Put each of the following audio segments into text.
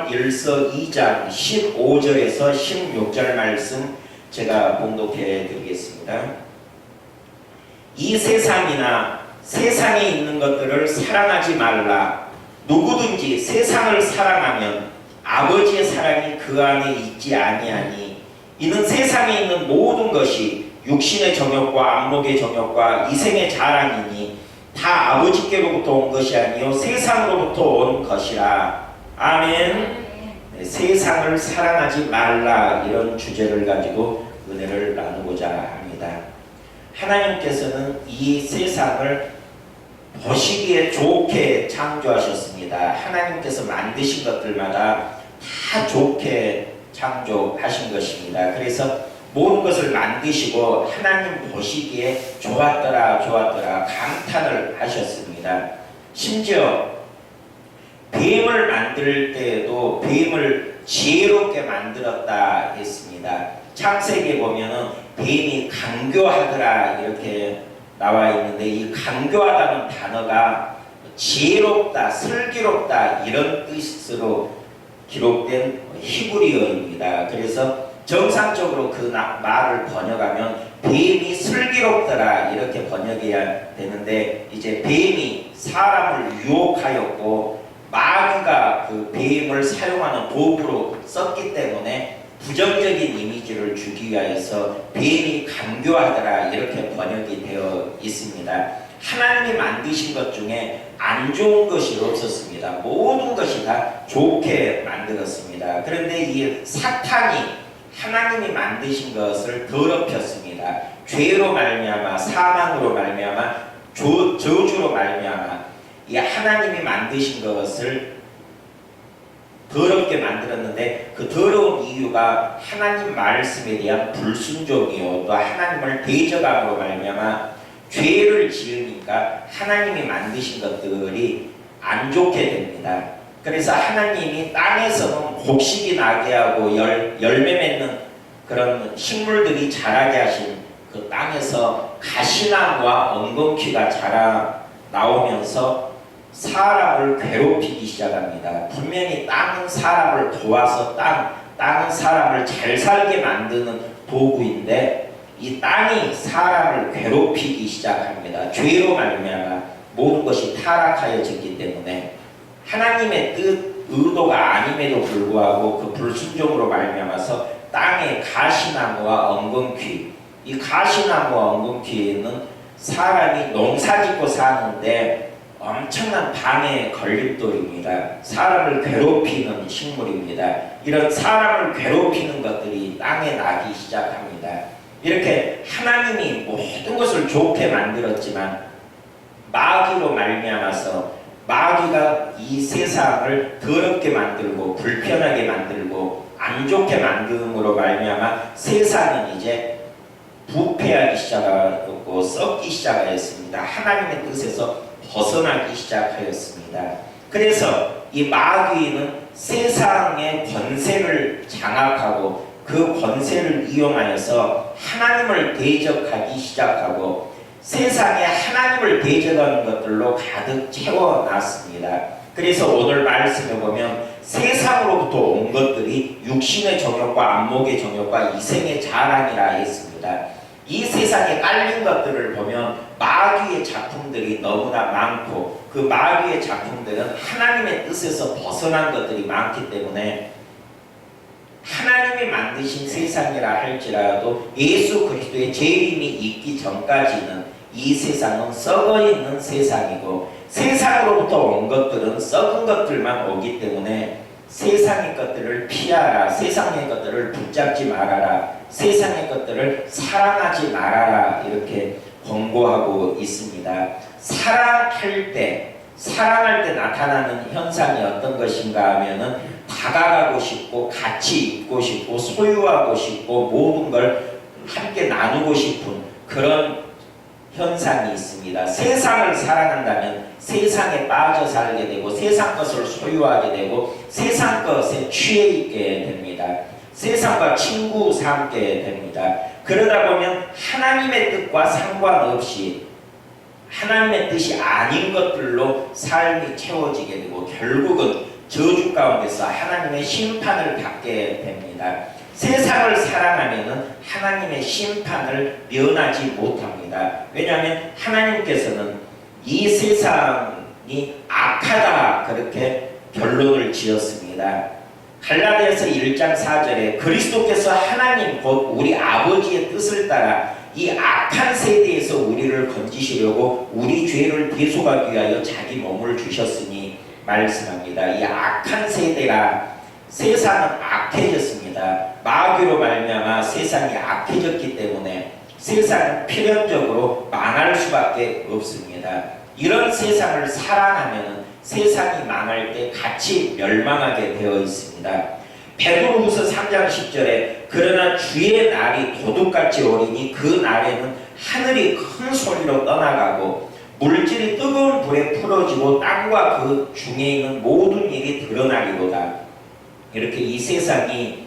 요한 1서 2장 15절에서 16절 말씀 제가 봉독해 드리겠습니다. 이 세상이나 세상에 있는 것들을 사랑하지 말라. 누구든지 세상을 사랑하면 아버지의 사랑이 그 안에 있지 아니하니 이는 세상에 있는 모든 것이 육신의 정욕과 안목의 정욕과 이생의 자랑이니 다 아버지께로부터 온 것이 아니요 세상으로부터 온 것이라. 아멘. 네, 세상을 사랑하지 말라, 이런 주제를 가지고 은혜를 나누고자 합니다. 하나님께서는 이 세상을 보시기에 좋게 창조하셨습니다. 하나님께서 만드신 것들마다 다 좋게 창조하신 것입니다. 그래서 모든 것을 만드시고 하나님 보시기에 좋았더라 좋았더라 감탄을 하셨습니다. 심지어 뱀을 만들 때에도 뱀을 지혜롭게 만들었다 했습니다. 창세기에 보면은 뱀이 강교하더라 이렇게 나와 있는데, 이 강교하다는 단어가 지혜롭다, 슬기롭다 이런 뜻으로 기록된 히브리어입니다. 그래서 정상적으로 그 말을 번역하면 뱀이 슬기롭더라 이렇게 번역해야 되는데, 이제 뱀이 사람을 유혹하였고 마귀가 그 뱀을 사용하는 도구로 썼기 때문에 부정적인 이미지를 주기 위하여서 뱀이 강교하더라 이렇게 번역이 되어 있습니다. 하나님이 만드신 것 중에 안 좋은 것이 없었습니다. 모든 것이 다 좋게 만들었습니다. 그런데 이 사탄이 하나님이 만드신 것을 더럽혔습니다. 죄로 말미암아, 사망으로 말미암아, 저주로 말미암아 이 하나님이 만드신 것을 더럽게 만들었는데, 그 더러운 이유가 하나님 말씀에 대한 불순종이요 또 하나님을 대적함으로 말미암아 죄를 지으니까 하나님이 만드신 것들이 안 좋게 됩니다. 그래서 하나님이 땅에서는 곡식이 나게 하고 열매 맺는 그런 식물들이 자라게 하신 그 땅에서 가시나무와 엉겅퀴가 자라 나오면서 사람을 괴롭히기 시작합니다. 분명히 땅은 사람을 도와서 땅은 사람을 잘 살게 만드는 도구인데 이 땅이 사람을 괴롭히기 시작합니다. 죄로 말미암아 모든 것이 타락하여졌기 때문에 하나님의 뜻, 의도가 아님에도 불구하고 그 불순종으로 말미암아서 땅에 가시나무와 엉겅퀴, 이 가시나무와 엉겅퀴는 사람이 농사짓고 사는데 엄청난 방해 걸림돌입니다. 사람을 괴롭히는 식물입니다. 이런 사람을 괴롭히는 것들이 땅에 나기 시작합니다. 이렇게 하나님이 모든 것을 좋게 만들었지만 마귀로 말미암아서 마귀가 이 세상을 더럽게 만들고 불편하게 만들고 안 좋게 만듦으로 말미암아 세상은 이제 부패하기 시작하였고 썩기 시작하였습니다. 하나님의 뜻에서 벗어나기 시작하였습니다. 그래서 이 마귀는 세상의 권세를 장악하고 그 권세를 이용하여서 하나님을 대적하기 시작하고 세상에 하나님을 대적하는 것들로 가득 채워놨습니다. 그래서 오늘 말씀에 보면 세상으로부터 온 것들이 육신의 정욕과 안목의 정욕과 이생의 자랑이라 했습니다. 이 세상에 깔린 것들을 보면 마귀의 작품들이 너무나 많고 그 마귀의 작품들은 하나님의 뜻에서 벗어난 것들이 많기 때문에 하나님이 만드신 세상이라 할지라도 예수 그리스도의 재림이 있기 전까지는 이 세상은 썩어 있는 세상이고 세상으로부터 온 것들은 썩은 것들만 오기 때문에 세상의 것들을 피하라, 세상의 것들을 붙잡지 말아라, 세상의 것들을 사랑하지 말아라 이렇게 권고하고 있습니다. 사랑할 때 나타나는 현상이 어떤 것인가 하면은 다가가고 싶고 같이 있고 싶고 소유하고 싶고 모든 걸 함께 나누고 싶은 그런 현상이 있습니다. 세상을 사랑한다면 세상에 빠져 살게 되고 세상 것을 소유하게 되고 세상 것에 취해 있게 됩니다. 세상과 친구 삼게 됩니다. 그러다 보면 하나님의 뜻과 상관없이 하나님의 뜻이 아닌 것들로 삶이 채워지게 되고 결국은 저주 가운데서 하나님의 심판을 받게 됩니다. 세상을 사랑하면은 하나님의 심판을 면하지 못합니다. 왜냐하면 하나님께서는 이 세상이 악하다 그렇게 결론을 지었습니다. 갈라디아서 1장 4절에 그리스도께서 하나님 곧 우리 아버지의 뜻을 따라 이 악한 세대에서 우리를 건지시려고 우리 죄를 대속하기 위하여 자기 몸을 주셨으니 말씀합니다. 이 악한 세대가 세상은 악해졌습니다. 마귀로 말미암아 세상이 악해졌기 때문에 세상은 필연적으로 망할 수밖에 없습니다. 이런 세상을 사랑하면 세상이 망할 때 같이 멸망하게 되어 있습니다. 베드로후서 3장 10절에 그러나 주의 날이 도둑같이 오리니 그 날에는 하늘이 큰 소리로 떠나가고 물질이 뜨거운 불에 풀어지고 땅과 그 중에 있는 모든 일이 드러나리로다. 이렇게 이 세상이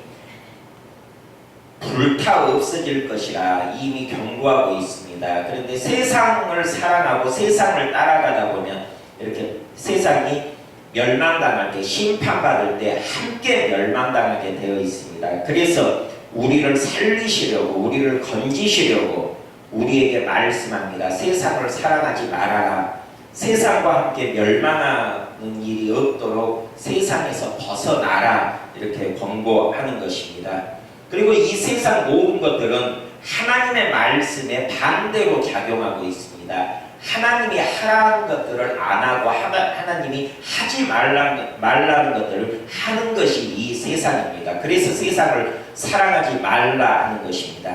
불타 없어질 것이라 이미 경고하고 있습니다. 그런데 세상을 사랑하고 세상을 따라가다 보면 이렇게 세상이 멸망당할 때, 심판받을 때 함께 멸망당하게 되어 있습니다. 그래서 우리를 살리시려고, 우리를 건지시려고 우리에게 말씀합니다. 세상을 사랑하지 말아라. 세상과 함께 멸망하는 일이 없도록 세상에서 벗어나라. 이렇게 권고하는 것입니다. 그리고 이 세상 모든 것들은 하나님의 말씀에 반대로 작용하고 있습니다. 하나님이 하라는 것들을 안 하고 하나님이 하지 말라는 것들을 하는 것이 이 세상입니다. 그래서 세상을 사랑하지 말라 하는 것입니다.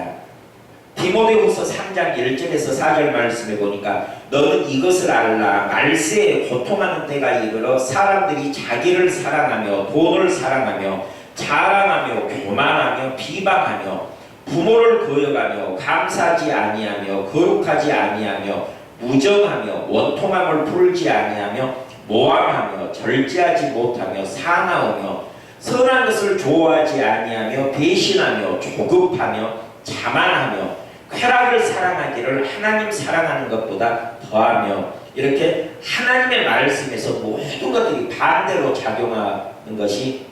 디모데후서 3장 1절에서 4절 말씀해 보니까 너는 이것을 알라. 말세에 고통하는 때가 이르러 사람들이 자기를 사랑하며 돈을 사랑하며 자랑하며 교만하며 비방하며 부모를 거역하며 감사하지 아니하며 거룩하지 아니하며 무정하며 원통함을 풀지 아니하며 모함하며 절제하지 못하며 사나우며 선한 것을 좋아하지 아니하며 배신하며 조급하며 자만하며 쾌락을 사랑하기를 하나님 사랑하는 것보다 더하며 이렇게 하나님의 말씀에서 모든 것들이 반대로 작용하는 것이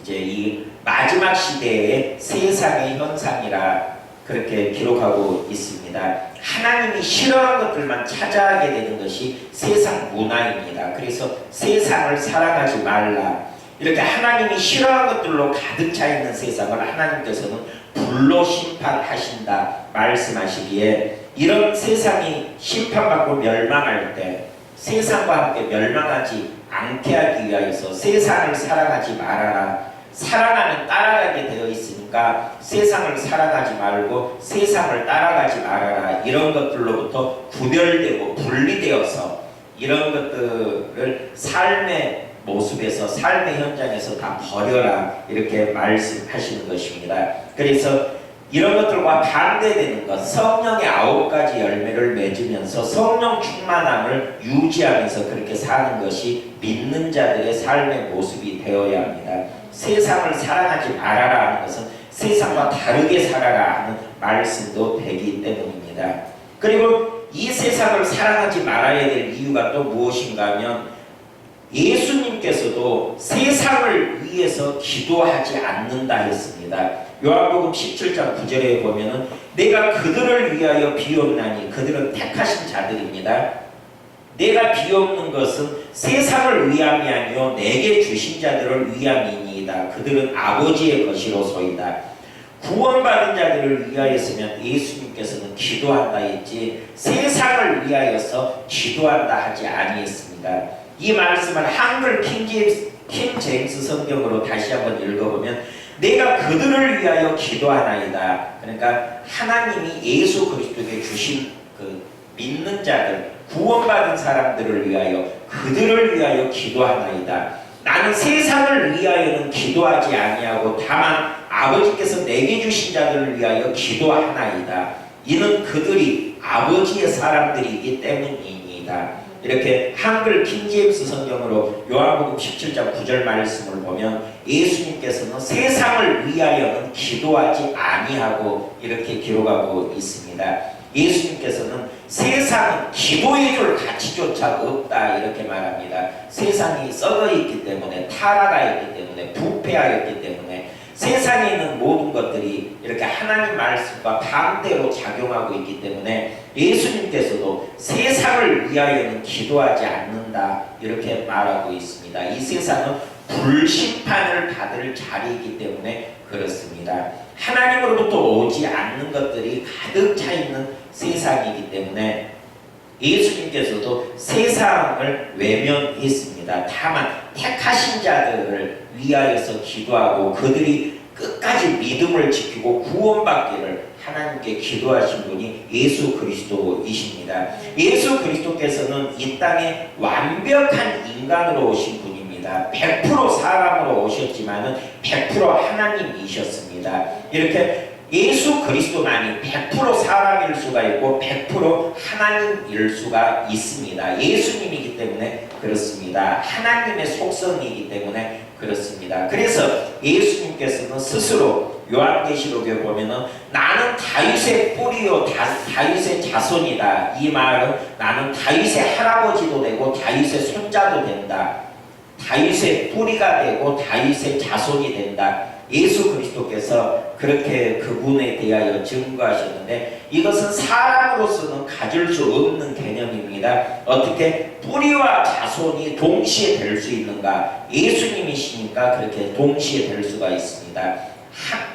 이제 이 마지막 시대의 세상의 현상이라 그렇게 기록하고 있습니다. 하나님이 싫어하는 것들만 찾아하게 되는 것이 세상 문화입니다. 그래서 세상을 사랑하지 말라. 이렇게 하나님이 싫어하는 것들로 가득 차 있는 세상을 하나님께서는 불로 심판하신다 말씀하시기에 이런 세상이 심판받고 멸망할 때 세상과 함께 멸망하지 않게 하기 위하여서 세상을 사랑하지 말아라. 사랑하면 따라가게 되어 있으니까 세상을 사랑하지 말고 세상을 따라가지 말아라. 이런 것들로부터 구별되고 분리되어서 이런 것들을 삶의 모습에서 삶의 현장에서 다 버려라. 이렇게 말씀하시는 것입니다. 그래서 이런 것들과 반대되는 것, 성령의 9가지 열매를 맺으면서 성령 충만함을 유지하면서 그렇게 사는 것이 믿는 자들의 삶의 모습이 되어야 합니다. 세상을 사랑하지 말아라 하는 것은 세상과 다르게 살아라 하는 말씀도 되기 때문입니다. 그리고 이 세상을 사랑하지 말아야 될 이유가 또 무엇인가 하면 예수님께서도 세상을 위해서 기도하지 않는다 했습니다. 요한복음 17장 9절에 보면은 내가 그들을 위하여 비옵나니 그들은 택하신 자들입니다. 내가 비옵는 것은 세상을 위함이 아니요 내게 주신 자들을 위함이니이다. 그들은 아버지의 것이로소이다. 구원받은 자들을 위하였으면 예수님께서는 기도한다 했지 세상을 위하여서 기도한다 하지 아니했습니다. 이 말씀을 한글 킹 제임스 성경으로 다시 한번 읽어보면 내가 그들을 위하여 기도하나이다. 그러니까 하나님이 예수 그리스도에게 주신 그 믿는 자들, 구원받은 사람들을 위하여 그들을 위하여 기도하나이다. 나는 세상을 위하여는 기도하지 아니하고 다만 아버지께서 내게 주신 자들을 위하여 기도하나이다. 이는 그들이 아버지의 사람들이기 때문이니이다. 이렇게 한글 킹제임스 성경으로 요한복음 17장 9절 말씀을 보면 예수님께서는 세상을 위하여는 기도하지 아니하고 이렇게 기록하고 있습니다. 예수님께서는 세상은 기도해줄 가치조차 없다 이렇게 말합니다. 세상이 썩어 있기 때문에 타락하 있기 때문에 부패 쇠퇴하였기 때문에 세상에 있는 모든 것들이 이렇게 하나님 말씀과 반대로 작용하고 있기 때문에 예수님께서도 세상을 위하여는 기도하지 않는다 이렇게 말하고 있습니다. 이 세상은 불심판을 받을 자리이기 때문에 그렇습니다. 하나님으로부터 오지 않는 것들이 가득 차 있는 세상이기 때문에 예수님께서도 세상을 외면했습니다. 다만 택하신 자들을 위하여서 기도하고 그들이 끝까지 믿음을 지키고 구원받기를 하나님께 기도하신 분이 예수 그리스도이십니다. 예수 그리스도께서는 이 땅에 완벽한 인간으로 오신 분입니다. 100% 사람으로 오셨지만은 100% 하나님이셨습니다. 이렇게 예수 그리스도만이 100% 사람일 수가 있고 100% 하나님일 수가 있습니다. 예수님이기 때문에 그렇습니다. 하나님의 속성이기 때문에 그렇습니다. 그래서 예수님께서는 스스로 요한계시록에 보면은 나는 다윗의 뿌리요 다윗의 자손이다. 이 말은 나는 다윗의 할아버지도 되고 다윗의 손자도 된다. 다윗의 뿌리가 되고 다윗의 자손이 된다. 예수 그리스도께서 그렇게 그분에 대하여 증거하셨는데 이것은 사람으로서는 가질 수 없는 개념입니다. 어떻게 뿌리와 자손이 동시에 될 수 있는가? 예수님이시니까 그렇게 동시에 될 수가 있습니다.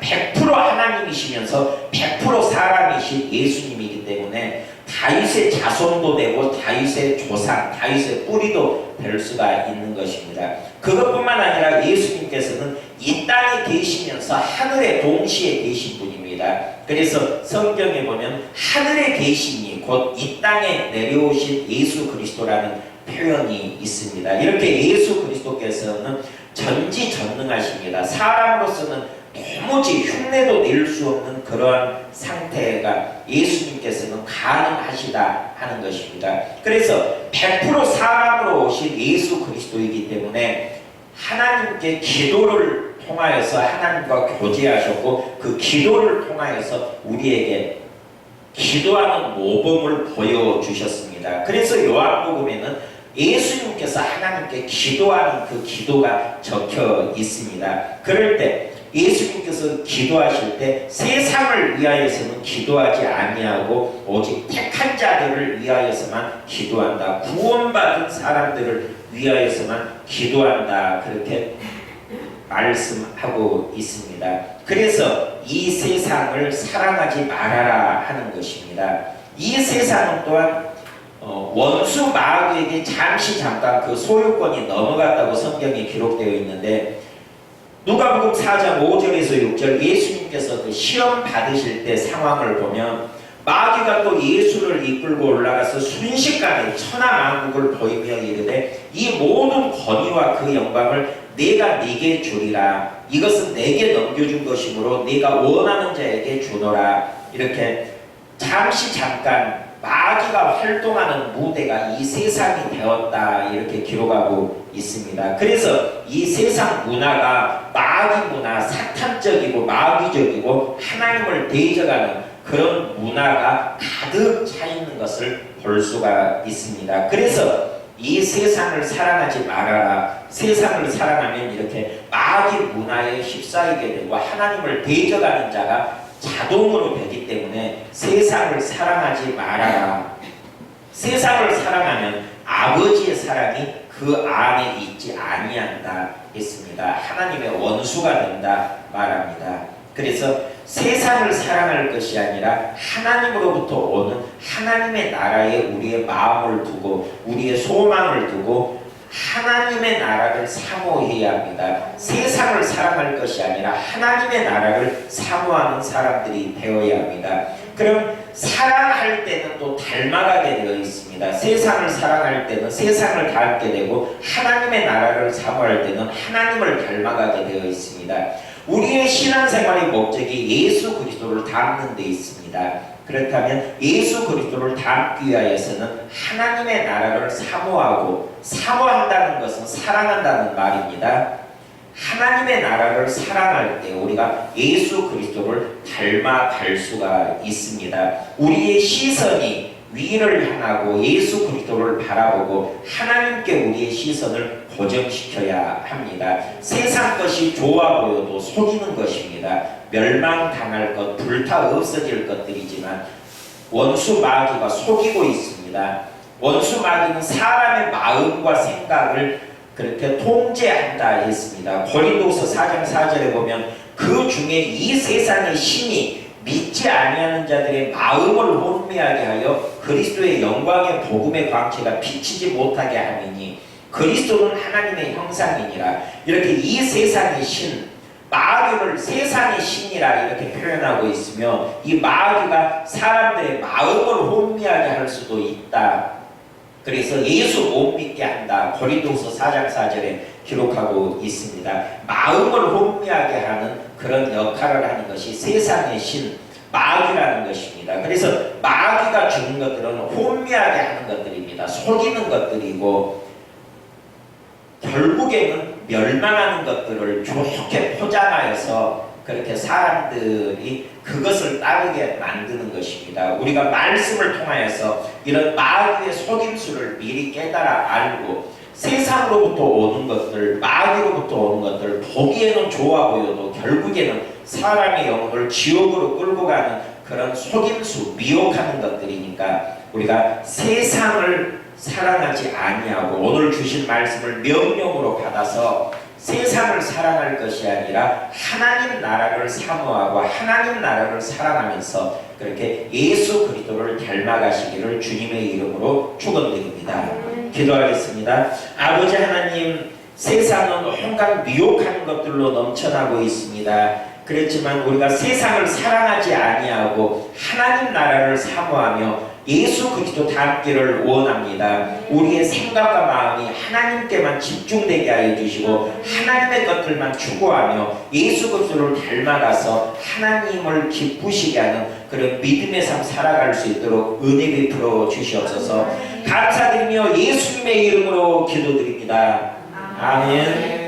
100% 하나님이시면서 100% 사람이신 예수님이기 때문에 다윗의 자손도 되고 다윗의 조상, 다윗의 뿌리도 될 수가 있는 것입니다. 그것뿐만 아니라 예수님께서는 이 땅에 계시면서 하늘에 동시에 계신 분입니다. 그래서 성경에 보면 하늘에 계시니 곧 이 땅에 내려오신 예수 그리스도라는 표현이 있습니다. 이렇게 예수 그리스도께서는 전지전능하십니다. 사람으로서는 도무지 흉내도 낼 수 없는 그러한 상태가 예수님께서는 가능하시다 하는 것입니다. 그래서 100% 사람으로 오신 예수 그리스도이기 때문에 하나님께 기도를 통하여서 하나님과 교제하셨고 그 기도를 통하여서 우리에게 기도하는 모범을 보여주셨습니다. 그래서 요한복음에는 예수님께서 하나님께 기도하는 그 기도가 적혀 있습니다. 그럴 때 예수님께서 기도하실 때 세상을 위하여서는 기도하지 아니하고 오직 택한 자들을 위하여서만 기도한다. 구원받은 사람들을 위하여서만 기도한다. 그렇게 말씀하고 있습니다. 그래서 이 세상을 사랑하지 말아라 하는 것입니다. 이 세상은 또한 원수 마귀에게 잠깐 그 소유권이 넘어갔다고 성경에 기록되어 있는데 누가복음 4장 5절에서 6절 예수님께서 그 시험 받으실 때 상황을 보면 마귀가 또 예수를 이끌고 올라가서 순식간에 천하만국을 보이며 이르되 이 모든 권위와 그 영광을 내가 네게 주리라. 이것은 내게 넘겨준 것이므로 네가 원하는 자에게 주노라. 이렇게 잠깐 마귀가 활동하는 무대가 이 세상이 되었다 이렇게 기록하고 있습니다. 그래서 이 세상 문화가 마귀 문화, 사탄적이고 마귀적이고 하나님을 대적하는 그런 문화가 가득 차 있는 것을 볼 수가 있습니다. 그래서 이 세상을 사랑하지 말아라. 세상을 사랑하면 이렇게 마귀 문화에 휩싸이게 되고 하나님을 대적하는 자가 자동으로 되기 때문에 세상을 사랑하지 말아라. 세상을 사랑하면 아버지의 사랑이 그 안에 있지 아니한다 했습니다. 하나님의 원수가 된다 말합니다. 그래서 세상을 사랑할 것이 아니라 하나님으로부터 오는 하나님의 나라에 우리의 마음을 두고 우리의 소망을 두고 하나님의 나라를 사모해야 합니다. 세상을 사랑할 것이 아니라 하나님의 나라를 사모하는 사람들이 되어야 합니다. 그럼 사랑할 때는 또 닮아가게 되어 있습니다. 세상을 사랑할 때는 세상을 닮게 되고 하나님의 나라를 사모할 때는 하나님을 닮아가게 되어 있습니다. 우리의 신앙생활의 목적이 예수 그리스도를 닮는 데 있습니다. 그렇다면 예수 그리스도를 닮기 위하여서는 하나님의 나라를 사모한다는 것은 사랑한다는 말입니다. 하나님의 나라를 사랑할 때 우리가 예수 그리스도를 닮아갈 수가 있습니다. 우리의 시선이 위를 향하고 예수 그리스도를 바라보고 하나님께 우리의 시선을 고정시켜야 합니다. 세상 것이 좋아 보여도 속이는 것입니다. 멸망당할 것, 불타 없어질 것들이지만 원수 마귀가 속이고 있습니다. 원수 마귀는 사람의 마음과 생각을 그렇게 통제한다 했습니다. 고린도서 4장 4절에 보면 그 중에 이 세상의 신이 믿지 아니하는 자들의 마음을 혼미하게 하여 그리스도의 영광의 복음의 광채가 비치지 못하게 하느니 그리스도는 하나님의 형상이니라. 이렇게 이 세상의 신, 마귀를 세상의 신이라 이렇게 표현하고 있으며 이 마귀가 사람들의 마음을 혼미하게 할 수도 있다. 그래서 예수 못 믿게 한다. 고린도서 4장 4절에 기록하고 있습니다. 마음을 혼미하게 하는 그런 역할을 하는 것이 세상의 신, 마귀라는 것입니다. 그래서 마귀가 주는 것들은 혼미하게 하는 것들입니다. 속이는 것들이고 결국에는 멸망하는 것들을 좋게 포장하여서 그렇게 사람들이 그것을 따르게 만드는 것입니다. 우리가 말씀을 통하여서 이런 마귀의 속임수를 미리 깨달아 알고 세상으로부터 오는 것들, 마귀로부터 오는 것들 보기에는 좋아 보여도 결국에는 사람의 영혼을 지옥으로 끌고 가는 그런 속임수, 미혹하는 것들이니까 우리가 세상을 사랑하지 아니하고 오늘 주신 말씀을 명령으로 받아서 세상을 사랑할 것이 아니라 하나님 나라를 사모하고 하나님 나라를 사랑하면서 그렇게 예수 그리스도를 닮아가시기를 주님의 이름으로 축원드립니다. 기도하겠습니다. 아버지 하나님, 세상은 온갖 미혹하는 것들로 넘쳐나고 있습니다. 그렇지만 우리가 세상을 사랑하지 아니하고 하나님 나라를 사모하며 예수 그리스도 닮기를 원합니다. 우리의 생각과 마음이 하나님께만 집중되게 하여 주시고 하나님의 것들만 추구하며 예수 그리스도를 닮아가서 하나님을 기쁘시게 하는 그런 믿음의 삶 살아갈 수 있도록 은혜 베풀어 주시옵소서. 감사드리며 예수님의 이름으로 기도드립니다. 아멘.